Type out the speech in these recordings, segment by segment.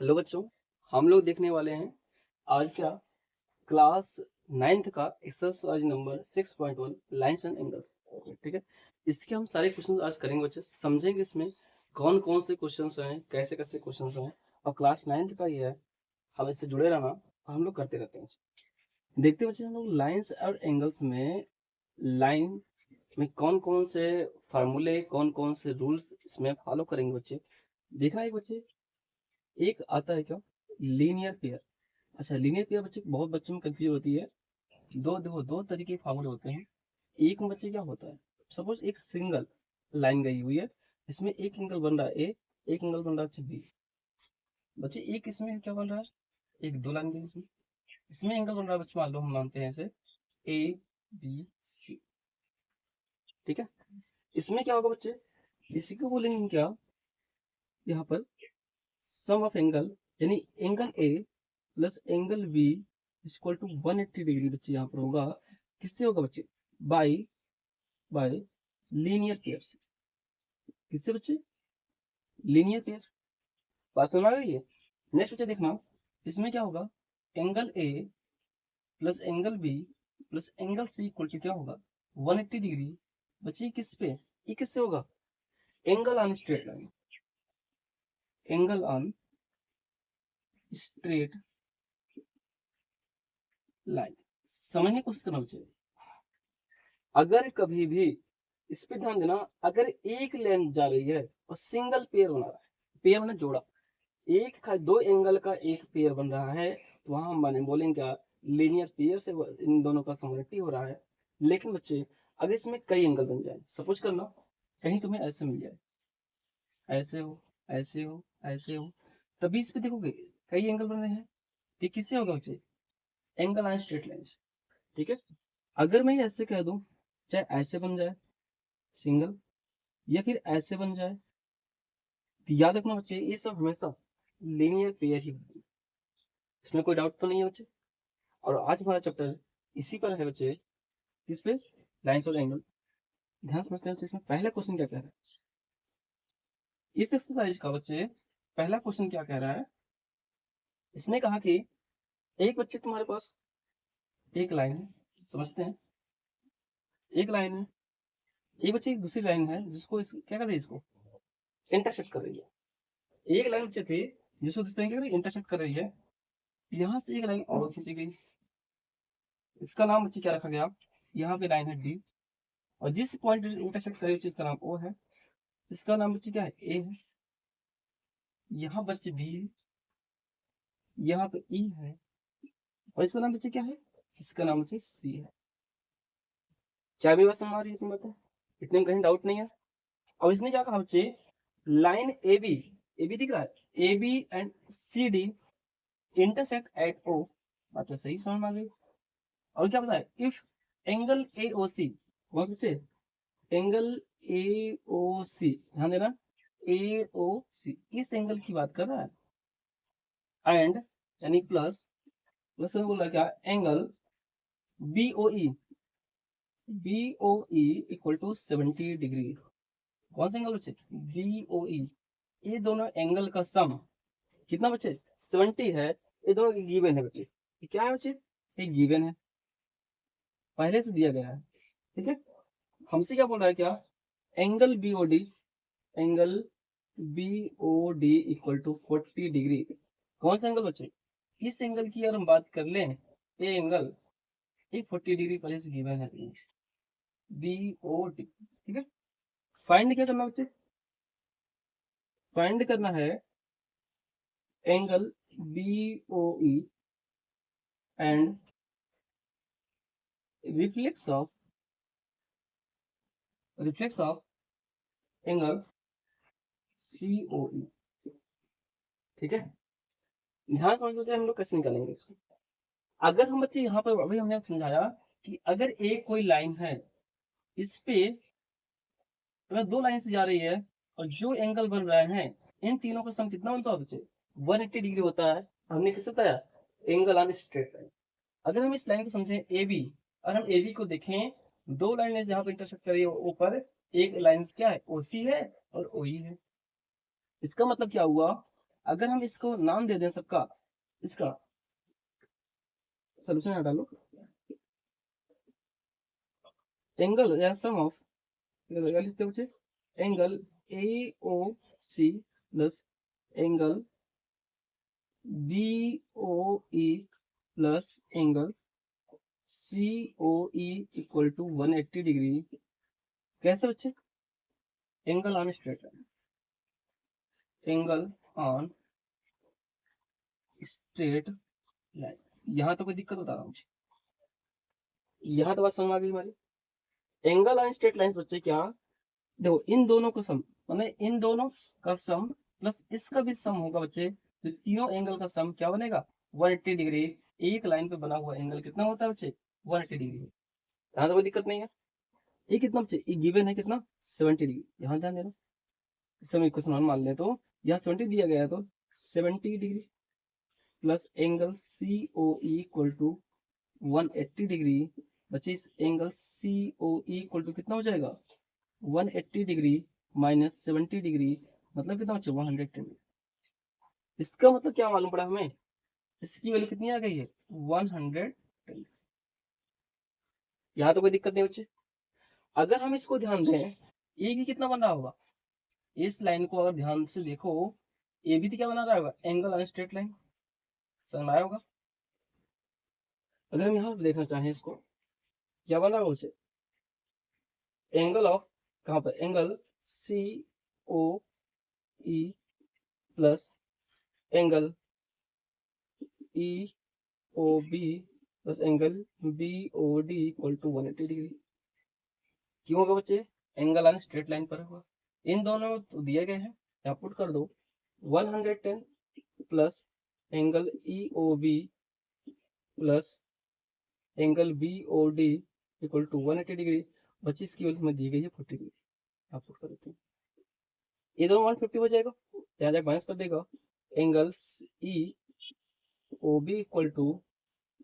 Hello बच्चों, हम लोग देखने वाले हैं आज का क्लास 9th का exercise number 6.1 lines and angles. ठीक है, इसके हम सारे क्वेश्चंस आज करेंगे बच्चे, समझेंगे इसमें कौन कौन से क्वेश्चंस हैं, कैसे कैसे क्वेश्चंस हैं। और क्लास 9th का ये है, हम इससे जुड़े रहना, हम लोग करते रहते हैं। देखते हैं बच्चे, हम लोग लाइन्स और एंगल्स में लाइन में कौन कौन से फार्मूले, कौन कौन से रूल्स इसमें फॉलो करेंगे बच्चे। देखना है बच्चे, एक आता है क्या, लीनियर पेयर। अच्छा, लीनियर पेयर बच्चे बहुत बच्चों में कंफ्यूज होती है। दो देखो, दो तरीके के फार्मूले होते हैं। एक में बच्चे क्या होता है, सपोज एक सिंगल लाइन गई हुई है, इसमें एक एंगल बन रहा है ए, एक एंगल बन रहा है बी। बच्चे एक इसमें क्या बन रहा है, एक दो लाइन गई इसमें, इसमें एंगल बन रहा है बच्चे, मान लो हम मानते हैं इसे ए बी सी। ठीक है, इसमें क्या होगा बच्चे, इसी को बोलेंगे क्या, यहाँ पर सम ऑफ एंगल, यानी angle A plus angle B equal to 180 degree बच्चे यहाँ पर होगा। किससे होगा बच्चे, बाय बाय लीनियर पेयर से। किससे बच्चे, लीनियर पेयर। बात समझ आ गई है। नेक्स्ट बच्चे देखना, इसमें क्या होगा, angle A plus angle B plus angle C equal to क्या होगा, 180 डिग्री। बच्चे किस पे, ये किससे होगा, angle on straight line, angle on straight line. समझने की कोशिश करना बच्चे, अगर कभी भी इस पे ध्यान देना, अगर एक लेंथ जा रही है और सिंगल पेयर बना रहा है, पेयर मैंने जोड़ा, दो एंगल का एक पेयर बन रहा है, तो वहां हम बने बोलेंगे क्या, लीनियर पेयर से इन दोनों का समवर्ती हो रहा है। लेकिन बच्चे अगर इसमें कई एंगल बन जाए, सपोज करना कहीं तुम्हें ऐसे मिल जाए, ऐसे हो ऐसे हो ऐसे हो, तभी इस पे देखोगे कई एंगल बन रहे हैं, ये किससे होगा बच्चे, एंगल ऑन स्ट्रेट लाइन। ठीक है, अगर मैं ऐसे कह दूं, चाहे ऐसे बन जाए सिंगल, या फिर ऐसे बन जाए, तो याद रखना बच्चे ये सब हमेशा लीनियर पेयर ही होगी। इसमें कोई डाउट तो नहीं है बच्चे। और आज हमारा चैप्टर इसी पर है बच्चे, किस पे, लाइंस और एंगल। ध्यान समझते हैं बच्चे, इसमें पहला क्वेश्चन क्या कह रहा है, इस एक्सरसाइज का बच्चे पहला क्वेश्चन क्या कह रहा है, इसने कहा कि एक बच्चे तुम्हारे पास एक लाइन है, समझते हैं, एक लाइन है, एक बच्चे एक दूसरी लाइन है जिसको क्या कर रही है, इसको इंटरसेक्ट कर रही है। एक लाइन बच्चे थे जिसको किस तरीके से इंटरसेक्ट कर रही है, यहाँ से एक लाइन और खींची गई, इसका नाम बच्चे क्या रखा गया, यहाँ पे लाइन है डी, और जिस पॉइंट इंटरसेक्ट कर रही है इसका नाम ओ है, इसका नाम बच्चे क्या है, ए है। यहाँ बच्चे बी है, यहाँ पे ई है, और इसका नाम बच्चे क्या है, इसका नाम बच्चे सी है। क्या भी बात समझ आ रही है, इसमें बताए, इतने में कहीं डाउट नहीं है। अब इसने क्या कहा बच्चे, लाइन ए बी दिख रहा है, A B and C D intersect at O. बात तो सही समझ में आ गई। और क्या बताया, इफ एंगल ए ओ सी, कौन सा बच्चे, एंगल ए ओ सी, ध्यान देना, ए ओ सी इस एंगल की बात कर रहा है, एंड यानी प्लस, प्लस बोल रहा है क्या, angle B O E equal to 70 degree. कौन सा एंगल बच्चे, बी ओ ई, ये दोनों एंगल का सम कितना बच्चे, 70 है। ये दोनों गिवन है बच्चे, ये क्या है बच्चे, ये गिवन है, पहले से दिया गया है। ठीक है, हमसे क्या बोल रहा है, क्या, angle BOD, angle BOD equal to 40 degree. कौन सा एंगल बच्चे, इस एंगल की अगर हम बात कर लें, ये एंगल ये 40 डिग्री पहले से गिवन है, बीओडी। ठीक है, फाइंड क्या करना बच्चे, फाइंड करना है angle BOE and reflex of angle COE. ठीक है, ध्यान समझ लेते हैं हम लोग कैसे निकालेंगे इसको। अगर हम बच्चे यहाँ पर अभी हमने समझाया कि अगर एक कोई लाइन है, इस पे अगर दो लाइन से जा रही है और जो एंगल बन रहे हैं, इन तीनों का सम कितना बनता है बच्चे, 180 डिग्री होता है। हमने किससे बताया, एंगल ऑन स्ट्रेट लाइन। अगर हम इस लाइन को समझें ए बी, और हम ए बी को देखें, दो लाइन जहां पर इंटरसेक्ट कर रही है ऊपर, एक लाइन क्या है, ओ सी है और ओ ई है। इसका मतलब क्या हुआ, अगर हम इसको नाम दे दें सबका, इसका सोल्यूशन में डालो, एंगल या सम ऑफ लिखते बच्चे, angle A O C plus angle B O E plus angle C O E equal to 180 degree. कैसे बच्चे? Angle on straight line, angle on straight line. यहां तो कोई दिक्कत बता रहा हूँ मुझे, यहां तो बात समझ आ गई हमारी। एंगल ऑन स्ट्रेट लाइन बच्चे क्या, देखो इन दोनों का सम, माने इन दोनों का सम प्लस इसका भी सम होगा बच्चे, तो तीनों एंगल का सम क्या बनेगा 180 डिग्री। एक लाइन पे बना हुआ एंगल कितना होता है बच्चे 180 डिग्री। यहाँ तो कोई दिक्कत नहीं है। ये कितना बच्चे, ये गिवन है कितना 70 डिग्री। यहाँ ध्यान देना, इस समय क्वेश्चन मान ले तो यहाँ 70 दिया गया है, तो 70 degree plus angle C O equal to 180 degree. बच्चे इस angle C O equal to कितना हो जाएगा 180 डिग्री माइनस 70 डिग्री, मतलब कितना बच्चे 110। इसका मतलब क्या मालूम पड़ा हमें, इसकी वैल्यू कितनी आ गई है 110। यहाँ तो कोई दिक्कत नहीं बच्चे। अगर हम इसको ध्यान दें, ए भी कितना बन रहा होगा, इस लाइन को अगर ध्यान से देखो, ए भी तो क्या बना रहा होगा एंगल ऑन स्ट्रेट लाइन, समझ में आया होगा। अगर हम यहाँ देखना चाहें इसको, क्या बना होगा बच्चे, एंगल ऑफ कहाँ पर, angle C O E plus angle E O B plus angle B O D equal to 180 degree. क्यों होगा बच्चे, एंगल ऑन स्ट्रेट लाइन पर होगा। इन दोनों तो दिए गए हैं, यहाँ पुट कर दो 110 plus angle E O B plus angle B O D equal to 180 degree. बच्चे इसकी वैल्यू में दी गई है 40 डिग्री, आप पुट कर देते हैं, ये दोनों 150 हो जाएगा, यहाँ जाकर माइनस कर देगा। Angle E O B equal to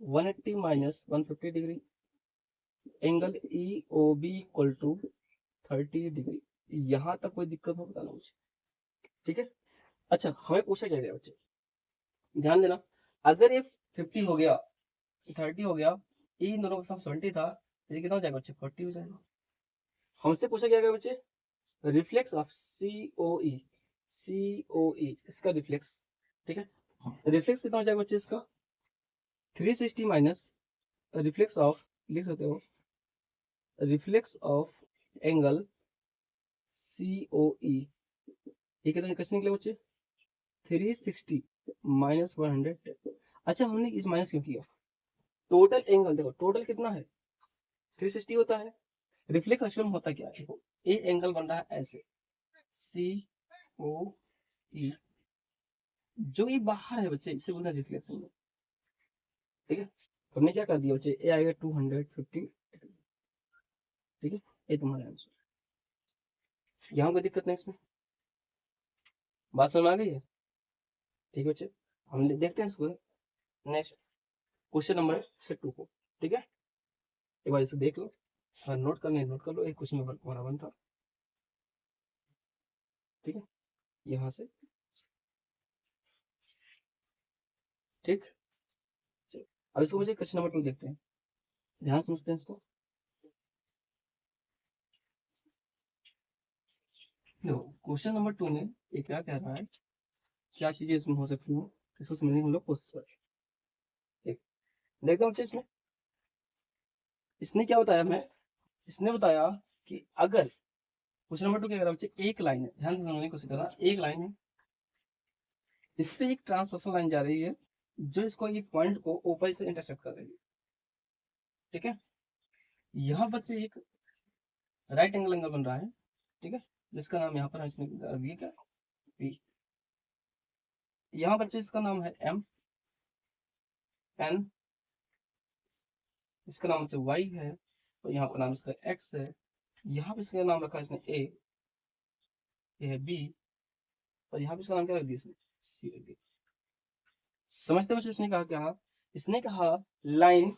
180 minus 150 degree, angle E O B equal to 30 degree. यहां तक कोई दिक्कत हो बताना मुझे, ठीक है। अच्छा हमें पूछा क्या गया बच्चे, ध्यान देना, अगर ये 50 हो गया 30 हो गया, इन दोनों का सम 70 था, ये कितना हो जाएगा बच्चे 40 हो जाएगा। हमसे पूछा क्या गया बच्चे, रिफ्लेक्स ऑफ सी ओ ई इसका रिफ्लेक्स, ठीक है। रिफ्लेक्स कितना हो जाएगा बच्चे इसका 360 माइनस रिफ्लेक्स ऑफ, लिख सकते हो reflex of angle C O ई, ये कितना कैसे निकले बच्चे 360 माइनस 110। अच्छा हमने इस माइनस क्यों किया, टोटल एंगल देखो, टोटल कितना है 360 होता है, रिफ्लेक्स एक्चुअल में होता क्या है, देखो ये एंगल बन रहा है ऐसे सी ओ ई, जो ये बाहर है बच्चे इसे बोलते हैं रिफ्लेक्शन, ठीक है। हमने क्या कर दिया बच्चे, ये आएगा 250, ठीक है, ये तुम्हारा आंसर। यहाँ कोई दिक्कत नहीं इसमें, बात समझ आ गई है, ठीक है बच्चे। हम देखते हैं इसको नेक्स्ट क्वेश्चन नंबर 2 को, ठीक है। एक बार इसे देख लो, नोट करने नोट कर लो, एक क्वेश्चन नंबर हमारा बन था, ठीक है, यहाँ से, ठीक। चलो अब इसको मुझे क्वेश्चन नंबर 2 देखते हैं, ध्यान समझते हैं इसको। देखो क्वेश्चन नंबर 2 में ये क्या कह रहा है, क्या चीजें इसमें हो सकती हैं, इसको समझने की हम लोग कोशिश कर रहे हैं। देखते हैं बच्चे इसमें, इसने क्या बताया हमें, इसने बताया कि अगर क्वेश्चन नंबर 2 क्या कह रहा है बच्चे, एक लाइन है, ध्यान से समझने की कोशिश करना, एक लाइन है, इस पे एक ट्रांसवर्सल लाइन जा रही है जो इसको एक पॉइंट को ऊपर से इंटरसेक्ट कर रही है, ठीक है। यहाँ बच्चे एक राइट एंगल बन रहा है, ठीक है, जिसका नाम यहाँ पर इसने दिया क्या पी। यहाँ बच्चे इसका नाम है एम एन, इसका नाम बच्चे वाई है, और यहाँ पर नाम इसका एक्स है, यहाँ पे इसका नाम रखा है इसने ए, ये है बी, और यहाँ पे इसका नाम क्या रख दिया इसने सी रख दिया। समझते बच्चे, इसने कहा क्या, इसने कहा line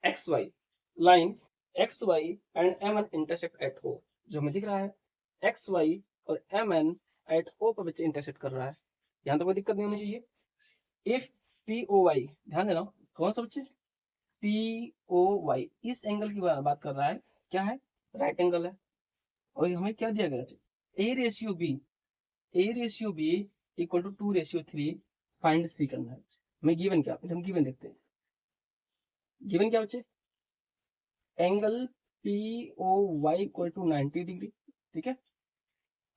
X Y, line X Y and M N intersect at O, जो हमें दिख रहा है एक्स वाई और एम एन एट ओ पर बच्चे इंटरसेक्ट कर रहा है, यहाँ तो कोई दिक्कत नहीं होनी चाहिए। इफ पी ओ वाई, ध्यान देना कौन सा बच्चे, पी ओ वाई इस एंगल की बात कर रहा है, क्या है, राइट एंगल है। और हमें क्या दिया गया, A ratio B, A ratio B equal to 2:3, find C करना है। हमें गिवन क्या, पहले हम गिवन देखते हैं। गिवन क्या बच्चे, angle P O Y equal to 90 degree, ठीक है।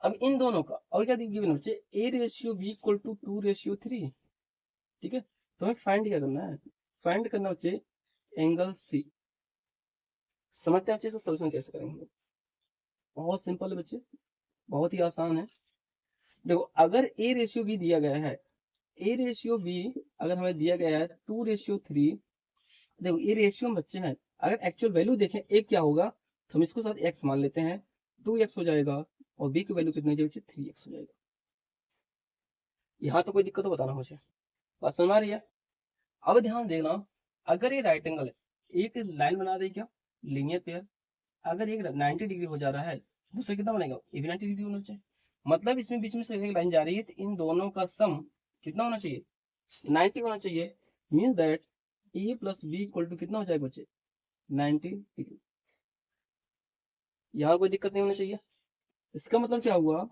अब इन दोनों का और क्या गिवन बच्चे, A ratio B equal to 2:3, ठीक है। तो हमें फाइंड क्या करना है, फाइंड करना बच्चे एंगल सी। समझते हैं बच्चे इसका सोल्यूशन कैसे करेंगे, बहुत सिंपल है बच्चे, बहुत ही आसान है। देखो अगर ए रेशियो बी दिया गया है, ए रेशियो बी अगर हमें दिया गया है 2:3, देखो ये रेशियो में बच्चे हैं, अगर एक्चुअल वैल्यू देखें ए क्या होगा, तो हम इसको साथ एक्स मान लेते हैं, 2x हो जाएगा, और बी की वैल्यू कितनी बच्चे 3x हो जाएगा। यहाँ तो कोई दिक्कत तो बताना मुझे, बात समझ आ रही है। अब ध्यान देना, अगर ये राइट एंगल है, एक लाइन बना रही क्या, लीनियर पेयर, अगर एक 90 डिग्री हो जा रहा है, दूसरा कितना बनेगा, ये भी 90 डिग्री होना चाहिए। मतलब इसमें बीच में से एक लाइन जा रही है, तो इन दोनों का सम कितना होना चाहिए, 90 होना चाहिए। Means that A plus B equal to कितना हो जाएगा बच्चे, 90 डिग्री। यहाँ कोई दिक्कत नहीं होनी चाहिए। इसका मतलब क्या हुआ,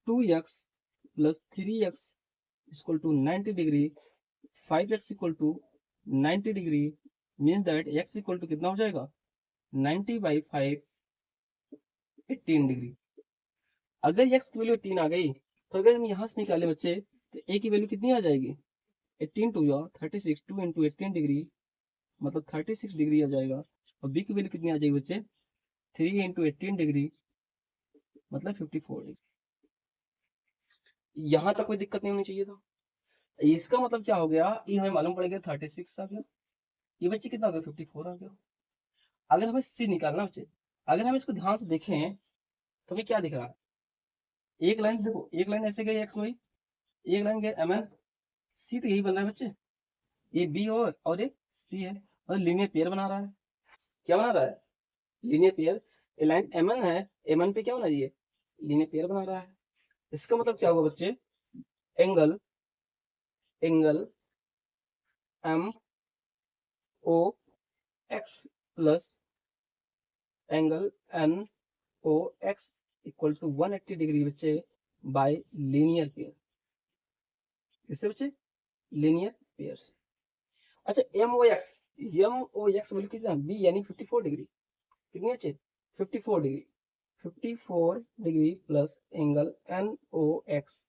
2x plus 3x equal to 90 degree, 5x equal to 90 degree, means that x equal to कितना हो जाएगा, 90/5, 18 डिग्री। अगर x की वैल्यू 18 आ गई, तो अगर हम यहाँ से निकाले बच्चे, तो a की वैल्यू कितनी आ जाएगी, 18 टू या 36, 2 इंटू 18 डिग्री, मतलब 36 डिग्री आ जाएगा। और b की वैल्यू कितनी आ जाएगी बच्चे, 3 इंटू 18 डिग्री, मतलब 54 डिग्री। यहाँ तक कोई दिक्कत नहीं होनी चाहिए था। इसका मतलब क्या हो गया, ये हमें मालूम पड़ गया 36 आ गया, ये बच्चे कितना आ गया, 54 आ गया। अगर हमें सी निकालना बच्चे, अगर हम इसको ध्यान से देखें, तो हमें क्या दिख रहा है, एक लाइन देखो, एक लाइन ऐसे गई एक्स वाई, एक लाइन गई एम एन, सी तो यही बन रहा है बच्चे, ये बी और एक सी है, मतलब लीनियर पेयर बना रहा है। क्या बना रहा है, लीनियर पेयर। ये लाइन एम एन है, एम एन पे क्या बना रही है, लीनियर पेयर बना रहा है। इसका मतलब क्या हुआ बच्चे, angle, angle M O X plus angle N O X equal to 180 degree बच्चे, बाय लीनियर पेयर। किससे बच्चे, लीनियर पेयर से। अच्छा एम ओ एक्स बोले कितना, बी यानी 54 डिग्री, कितनी अच्छे 54 degree, 54 degree plus angle N O X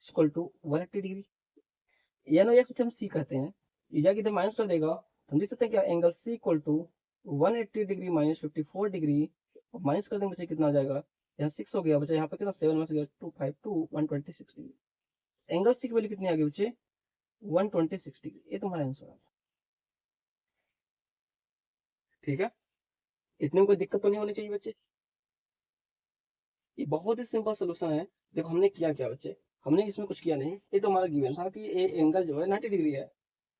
equal to 180 degree. N O X हम सी कहते हैं, ये जाके इधर माइनस कर देगा, हम देख सकते हैं क्या, angle C equal to 180 degree minus 54 degree, minus कर देंगे बच्चे कितना आ जाएगा, यहाँ 6 हो गया बच्चे, यहाँ पर कितना 7 में से गया 2 5 2 126 डिग्री। एंगल सी की वैल्यू कितनी आ गई बच्चे, 126 डिग्री। ये तुम्हारा आंसर है, ठीक है। इतने में कोई दिक्कत तो नहीं होनी चाहिए बच्चे, ये बहुत ही सिंपल सोल्यूशन है। देखो हमने किया क्या बच्चे, हमने इसमें कुछ किया नहीं, ये तो हमारा गिवन था कि ए एंगल जो है 90 डिग्री है,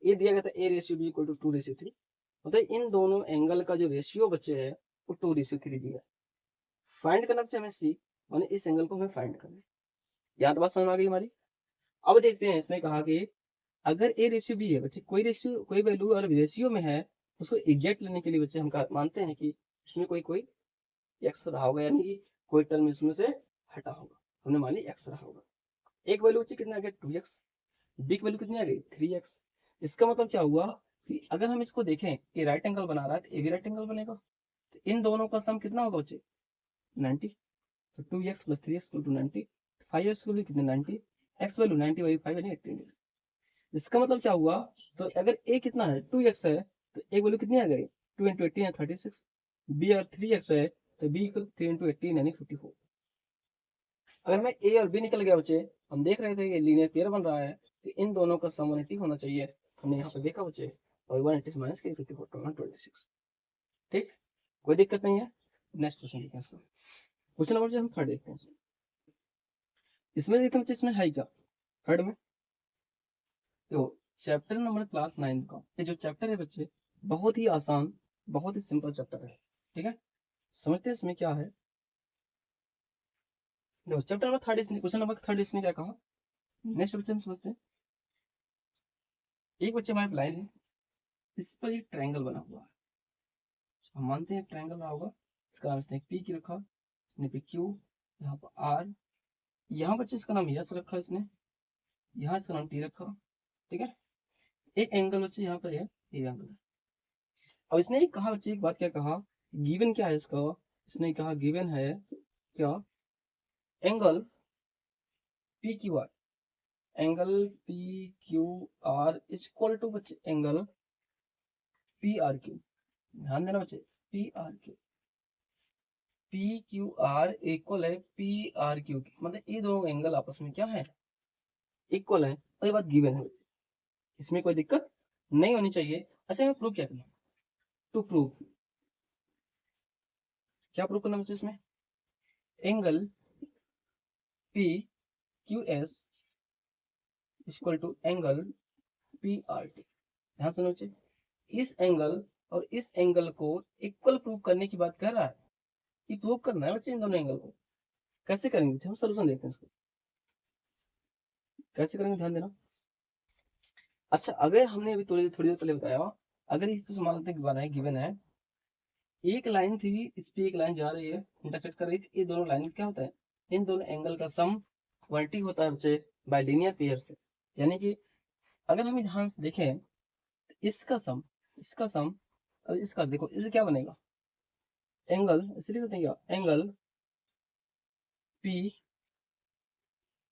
ये दिया गया था A ratio B equal to 2:3, मतलब इन दोनों एंगल का जो रेशियो बच्चे है वो 2:3 दिया। फाइंड करना बच्चे हमें सी, मैंने इस एंगल को हमें फाइंड करना है। यहाँ तो बात समझ आ गई हमारी। अब देखते हैं, इसने कहा कि अगर ए रेशियो बी है बच्चे, कोई रेशियो कोई वैल्यू अगर रेशियो में है, उसको एग्जैक्ट लेने के लिए बच्चे हम मानते हैं कि इसमें कोई कोई एक्स रहा होगा, यानी कि कोई टर्म इसमें से हटा होगा, हमने मान ली एक्स रहा होगा। एक वैल्यू बच्चे कितना आ गया 2x, बी की वैल्यू कितनी आ गई 3x। इसका मतलब क्या हुआ कि अगर हम इसको देखें कि राइट एंगल बना रहा है, तो ए भी राइट एंगल बनेगा, तो इन दोनों का सम कितना होगा बच्चे 90, तो 2x plus 3x to 90, 5x की वैल्यू कितनी 90, एक्स वैल्यू 90/5 यानी 18। इसका मतलब क्या हुआ, तो अगर ए कितना है 2x है, तो एक वैल्यू कितनी आ गई 2 इंटू 18 है 36, बी और 3x है, तो बी इक्वल 3 इंटू 18 यानी 54। अगर मैं ए और बी निकल गया बच्चे, हम देख रहे थे कि लीनियर पेयर बन रहा है, तो इन दोनों का सम 180 होना चाहिए, हमने यहाँ पे देखा बच्चे, और 180 से माइनस किया 54 तो 126। ठीक, कोई दिक्कत नहीं है। नेक्स्ट क्वेश्चन देखते हैं इसका, क्वेश्चन नंबर हम थर्ड देखते हैं। इसमें देखते हैं बच्चे, इसमें है क्या थर्ड में, तो चैप्टर नंबर क्लास 9 का ये जो चैप्टर है बच्चे, बहुत ही आसान, बहुत ही सिंपल चैप्टर है, ठीक है। समझते हैं इसमें क्या है। देखो चैप्टर नंबर थर्ड, इसने क्वेश्चन नंबर थर्ड इसने क्या कहा, नेक्स्ट बच्चे हम समझते हैं, एक बच्चे हमारे लाइन है, इस पर एक ट्रायंगल बना हुआ है, हम मानते हैं ट्रायंगल बना होगा, इसका नाम इसने पी की रखा, इसने पे क्यू, यहाँ पर आर, यहाँ बच्चे इसका नाम यस रखा इसने, यहाँ इसका नाम टी रखा, ठीक है। एक एंगल बच्चे यहाँ पर है, ये एंगल। अब इसने एक कहा बच्चे, एक बात क्या कहा, गिवन क्या है इसका, इसने कहा गिवन है क्या, angle P Q R, angle P Q R equal to बच्चे एंगल पी आर क्यू, ध्यान देना बच्चे, P R Q, P Q R equal है पी आर क्यू की, मतलब ये दोनों एंगल आपस में क्या है, इक्वल है, और ये बात गिवन है बच्चे, इसमें कोई दिक्कत नहीं होनी चाहिए। अच्छा मैं प्रूव क्या करना, टू प्रूव, क्या प्रूव करना बच्चे इसमें, angle P Q S equal to angle P R T, ध्यान सुनो बच्चे, इस एंगल और इस एंगल को इक्वल प्रूव करने की बात कर रहा है, ये प्रूव करना है बच्चे इन दोनों एंगल को, कैसे करेंगे हम सोल्यूशन देखते हैं इसको, कैसे करेंगे ध्यान देना। अच्छा अगर हमने अभी थोड़ी देर पहले बताया, अगर इसको मान लेते हैं बनाए गिवन है, एक लाइन थी, इस पे एक लाइन जा रही है, इंटरसेक्ट कर रही थी, ये दोनों लाइन क्या होता है, इन दोनों एंगल का सम वर्टिक होता है बच्चे बाय लीनियर पेयर से, यानी कि अगर हम ध्यान से देखें, इसका सम, इसका सम और इसका देखो, इससे क्या बनेगा, एंगल इसलिए सकते क्या, angle P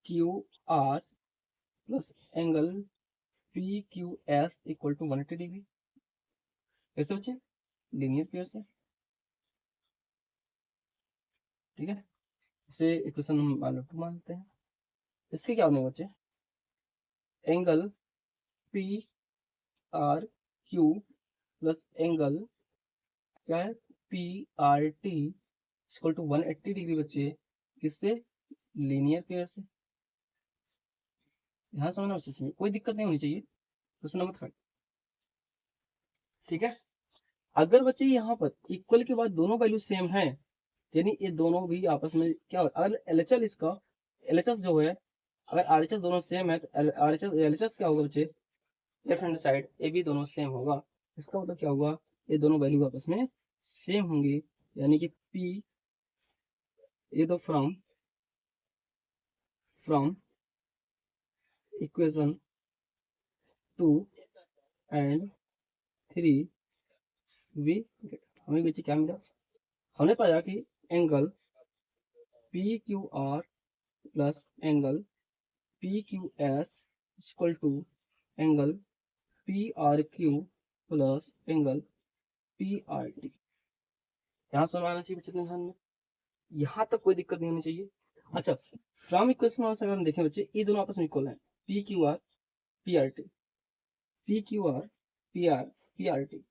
Q R plus angle P Q S equal to 180 degree, कैसे बच्चे, लीनियर पेयर से, ठीक है। इसे इक्वेशन मानते हैं, इसके क्या बनेगा बच्चे, angle P R Q plus angle क्या है P R T equal to 180 degree बच्चे, किससे, लीनियर पेयर से, ध्यान समझना बच्चे, इसमें कोई दिक्कत नहीं होनी चाहिए। क्वेश्चन नंबर 3, ठीक है। अगर बच्चे यहाँ पर इक्वल के बाद दोनों वैल्यू सेम है, यानी ये दोनों भी आपस में क्या हो, अगर एलएचएल इसका, एलएचएस जो है, अगर आरएचएस दोनों सेम है तो आरएचएस एलएचएस क्या होगा बच्चे, left hand side A B दोनों सेम होगा, इसका मतलब क्या होगा, ये दोनों वैल्यू आपस में सेम होंगी, यानी कि पी, ये तो फ्रॉम इक्वेशन 2 एंड 3 वी हमें बच्चे क्या मिला, हमने पाया कि angle P Q R plus angle P Q S equal to angle P R Q plus angle P R T, यहाँ समझना चाहिए बच्चे ध्यान में, यहाँ तक कोई दिक्कत नहीं होनी चाहिए। अच्छा फ्रॉम इक्वेशन अगर हम देखें बच्चे, ये दोनों आपस में इक्वल है, P Q R P R T, P Q R P R T,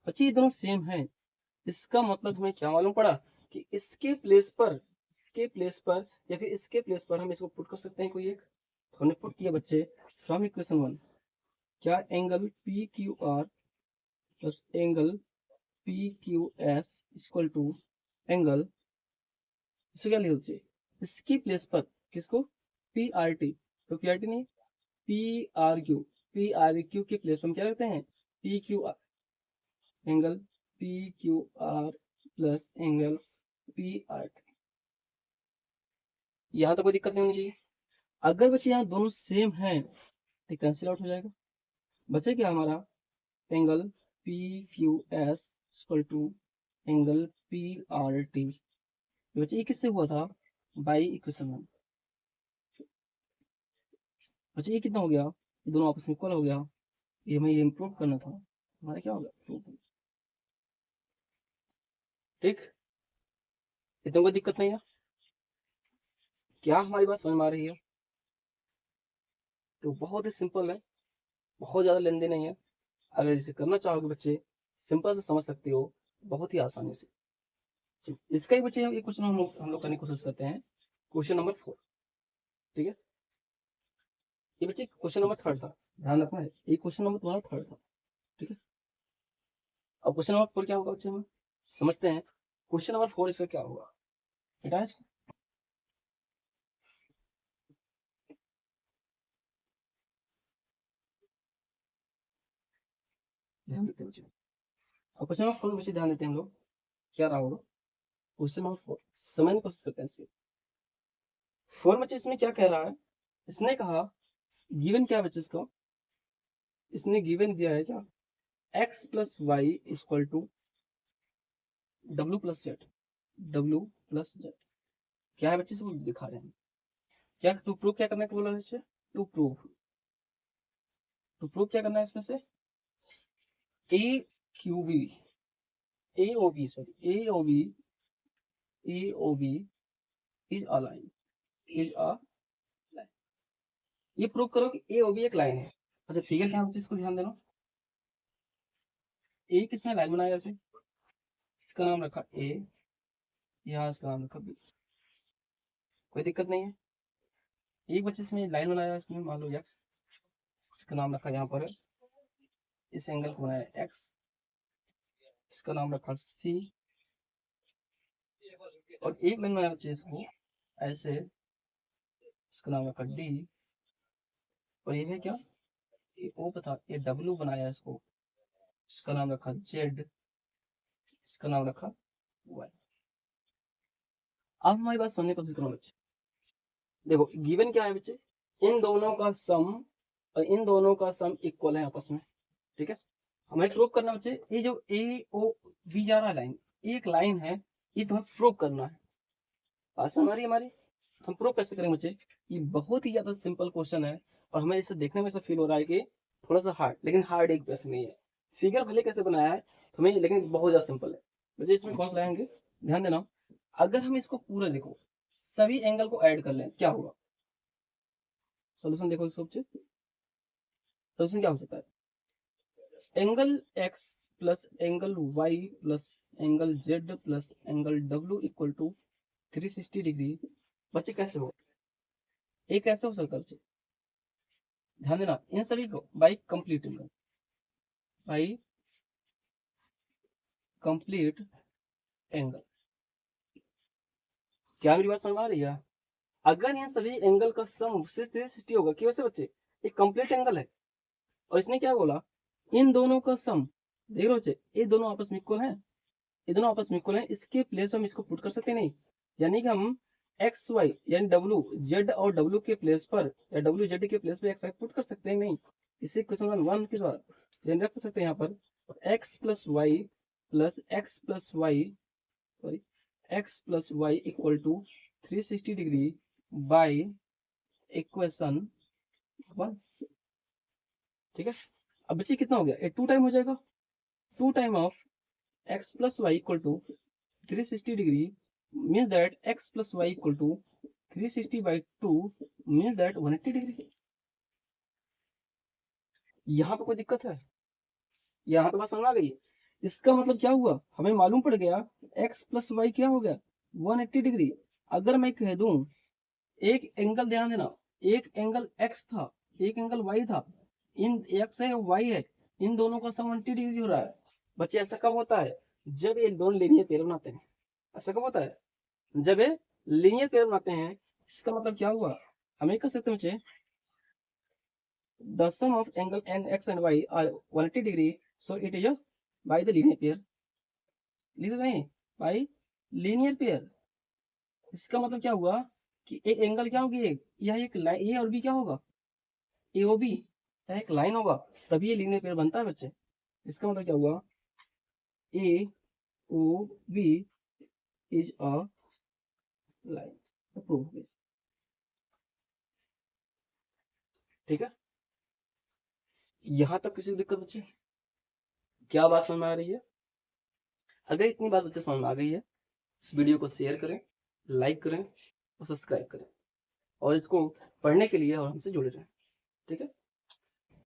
बच्चे ये दोनों सेम है, इसका मतलब हमें क्या मालूम पड़ा कि इसके प्लेस पर, इसके प्लेस पर या फिर इसके प्लेस पर हम इसको पुट कर सकते हैं कोई एक, हमने पुट किया बच्चे फ्रॉम इक्वेशन 1, क्या angle P Q R plus angle P Q S equal to angle, इसको क्या लिख दीजिए, इसकी प्लेस पर किसको, पी आर टी, तो पी आर टी नहीं, पी आर क्यू के प्लेस पर हम क्या रखते हैं, P Q R, angle P Q R plus angle P R T, यहाँ तो कोई दिक्कत नहीं होनी चाहिए। अगर बच्चे यहाँ दोनों सेम है तो कैंसिल आउट हो जाएगा, बचे क्या हमारा, angle P Q S equal to angle P R T, बच्चे ये किससे हुआ था, बाई इक्वेशन 1, बच्चे ये कितना हो गया, ये दोनों आपस में इक्वल हो गया, ये हमें ये इम्प्रूव करना था, हमारा क्या हो गया, ठीक, इतना कोई दिक्कत नहीं है, क्या हमारी बात समझ में आ रही है, तो बहुत ही सिंपल है, बहुत ज्यादा लेंदी नहीं है, अगर इसे करना चाहोगे बच्चे सिंपल से समझ सकते हो बहुत ही आसानी से। इसका ही बच्चे एक क्वेश्चन हम लोग करने की कोशिश करते हैं, क्वेश्चन नंबर 4, ठीक है। ये बच्चे क्वेश्चन नंबर 3 था, ध्यान रखना है, ये क्वेश्चन नंबर तुम्हारा 3 था, ठीक है। अब क्वेश्चन नंबर 4 क्या होगा बच्चे, हम समझते हैं क्वेश्चन नंबर 4 इसका क्या होगा, बेटा ध्यान देते हैं बच्चे। और क्वेश्चन नंबर 4 बच्चे ध्यान देते हैं हम लोग, क्या रहा होगा क्वेश्चन नंबर 4, समझने की कोशिश करते हैं इसके 4 बच्चे। इसमें क्या कह रहा है, इसने कहा गिवन क्या है बच्चे, इसको इसने गिवन दिया है क्या, x plus Y equal to W plus Z, W plus Z क्या है बच्चे, इसको दिखा रहे हैं। क्या टू प्रूव क्या करना है बोला बच्चे, टू प्रूव क्या करना है इसमें से, A Q B A O B sorry A O B is a line, is a line. ये प्रूव करो कि ए ओ बी एक लाइन है। अच्छा फिगर क्या है इसको ध्यान देना, ए किसने लाइन बनाया ऐसे, इसका नाम रखा ए, यहाँ इसका नाम रखा बी, कोई दिक्कत नहीं है। एक बच्चे इसमें लाइन बनाया इसने, मान लो एक्स, इसका नाम रखा यहाँ पर, इस एंगल को बनाया एक्स, इसका नाम रखा सी, और एक लाइन बनाया बच्चे इसको ऐसे, इसका नाम रखा डी, और ये है क्या, ये ओ पता, ये डब्ल्यू बनाया इसको, इसका नाम रखा जेड, इसका नाम रखा वाई। अब हमारी बात समझने की कोशिश करो बच्चे। देखो गिवन क्या है बच्चे, इन दोनों का सम और इन दोनों का सम इक्वल है आपस में, ठीक है। हमें प्रूव करना बच्चे, ये जो ए ओ बी जा रहा लाइन, एक लाइन है, ये तुम्हें प्रूव करना है। बात समझ रही है हमारी, हम प्रूव कैसे करेंगे बच्चे, ये बहुत ही ज्यादा सिंपल क्वेश्चन है, और हमें इसे देखने में ऐसा फील हो रहा है कि थोड़ा सा हार्ड, लेकिन हार्ड एक प्रश्न नहीं है। फिगर भले कैसे बनाया है हमें, लेकिन बहुत ज्यादा सिंपल है बच्चे। इसमें कौन लाएंगे, ध्यान देना, अगर हम इसको पूरा देखो, सभी एंगल को ऐड कर लें क्या होगा, सोल्यूशन देखो सोल्यूशन क्या हो सकता है, angle x plus angle y plus angle z plus angle w equal to 360 degree. बच्चे कैसे हो, एक कैसे हो सकता है बच्चे, ध्यान देना, इन सभी को by complete angle, by complete angle. क्या मेरी बात समझ आ रही है, अगर इन सभी एंगल का सम 360 होगा, क्यों से बच्चे, एक कंप्लीट एंगल है, और इसने क्या बोला, इन दोनों का सम, देख रहे बच्चे, ये दोनों आपस में इक्वल हैं, ये दोनों आपस में इक्वल हैं, इसके प्लेस पे हम इसको पुट कर सकते नहीं, यानी कि हम एक्स वाई यानी डब्ल्यू जेड और डब्ल्यू के प्लेस पर, या डब्ल्यू जेड के प्लेस पे एक्स वाई पुट कर सकते हैं नहीं। इसे क्वेश्चन नंबर 1 के द्वारा ध्यान रख सकते हैं यहाँ पर, X plus Y sorry X plus Y equal to 360 degree by equation 1, ठीक है। अब बच्चे कितना हो गया, ये 2 टाइम हो जाएगा, 2 time of x plus y equal to 360 degree means that x plus y equal to 360 by 2 means that 180 degree। यहाँ पे कोई दिक्कत है, यहाँ पे बात समझ आ गई। इसका मतलब क्या हुआ, हमें मालूम पड़ गया x plus y क्या हो गया 180 डिग्री। अगर मैं कह दूं एक एंगल, ध्यान देना, एक एंगल x था, एक एंगल y था, इन x है y है, इन दोनों का सम 180 डिग्री हो रहा है। बच्चे ऐसा कब होता है, जब ये दोनों लीनियर पेयर बनाते हैं। ऐसा कब होता है, जब ये लीनियर पेयर बनाते हैं। इसका मतलब क्या हुआ, हम कह सकते हैं बच्चे, the sum of angle N X and Y are 180 degree, so it is by the linear pair, लिख सकते हैं बाय लीनियर पेयर। इसका मतलब क्या हुआ कि एक एंगल क्या होगी, एक यह एक लाइन, ए और बी क्या होगा, ए ओ बी एक लाइन होगा, तभी ये लीनियर पेयर बनता है बच्चे। इसका मतलब क्या हुआ, A O B is a line, prove, ठीक है। यहां तक किसी दिक्कत बच्चे, क्या बात समझ में आ रही है। अगर इतनी बात बच्चे समझ में आ गई है, इस वीडियो को शेयर करें, लाइक करें और सब्सक्राइब करें, और इसको पढ़ने के लिए और हमसे जुड़े रहें, ठीक है।